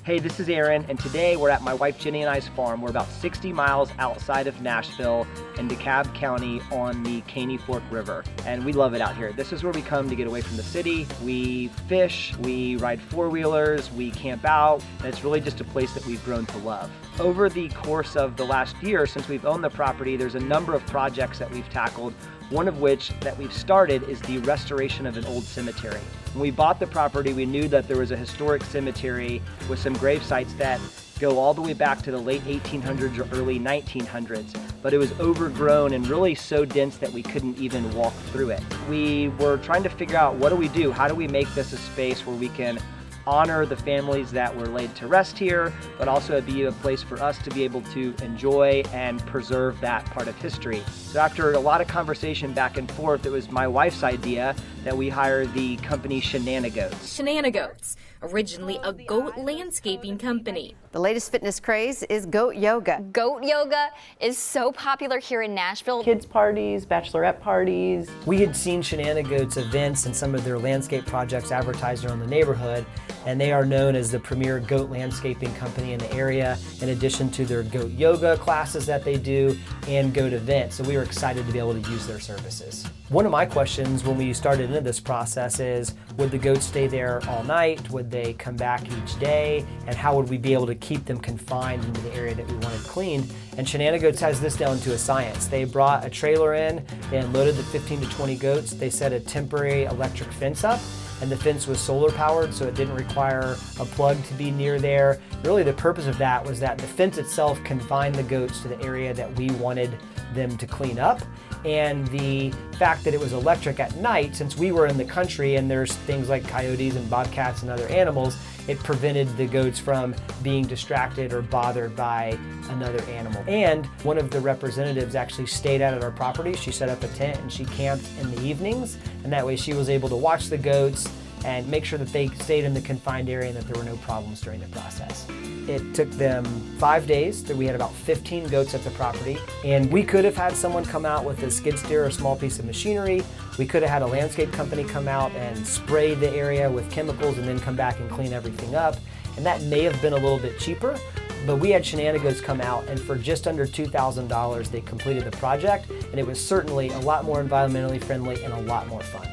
Hey, this is Aaron, and today we're at my wife Jenny and I's farm. We're about 60 miles outside of Nashville in DeKalb County on the Caney Fork River, and we love it out here. This is where we come to get away from the city. We fish, we ride four-wheelers, we camp out, and it's really just a place that we've grown to love. Over the course of the last year, since we've owned the property, there's a number of projects that we've tackled, one of which that we've started is the restoration of an old cemetery. When we bought the property, we knew that there was a historic cemetery with some grave sites that go all the way back to the late 1800s or early 1900s, but it was overgrown and really so dense that we couldn't even walk through it. We were trying to figure out, what do we do? How do we make this a space where we can honor the families that were laid to rest here, but also be a place for us to be able to enjoy and preserve that part of history. So after a lot of conversation back and forth, it was my wife's idea that we hire the company Shenanigoats. Shenanigoats, originally a goat landscaping company. The latest fitness craze is goat yoga. Goat yoga is so popular here in Nashville. Kids parties, bachelorette parties. We had seen Shenanigoats events and some of their landscape projects advertised around the neighborhood, and they are known as the premier goat landscaping company in the area, in addition to their goat yoga classes that they do and goat events. So we were excited to be able to use their services. One of my questions when we started into this process is, would the goats stay there all night? Would they come back each day? And how would we be able to keep them confined into the area that we wanted cleaned? And Shenanigoats has this down to a science. They brought a trailer in and loaded the 15 to 20 goats. They set a temporary electric fence up, and the fence was solar powered, so it didn't require a plug to be near there. Really the purpose of that was that the fence itself confined the goats to the area that we wanted them to clean up. And the fact that it was electric at night, since we were in the country and there's things like coyotes and bobcats and other animals, it prevented the goats from being distracted or bothered by another animal. And one of the representatives actually stayed out at our property. She set up a tent and she camped in the evenings, and that way she was able to watch the goats and make sure that they stayed in the confined area and that there were no problems during the process. It took them 5 days. We had about 15 goats at the property, and we could have had someone come out with a skid steer or a small piece of machinery. We could have had a landscape company come out and spray the area with chemicals and then come back and clean everything up, and that may have been a little bit cheaper. But we had Shenanigoats come out, and for just under $2,000 they completed the project, and it was certainly a lot more environmentally friendly and a lot more fun.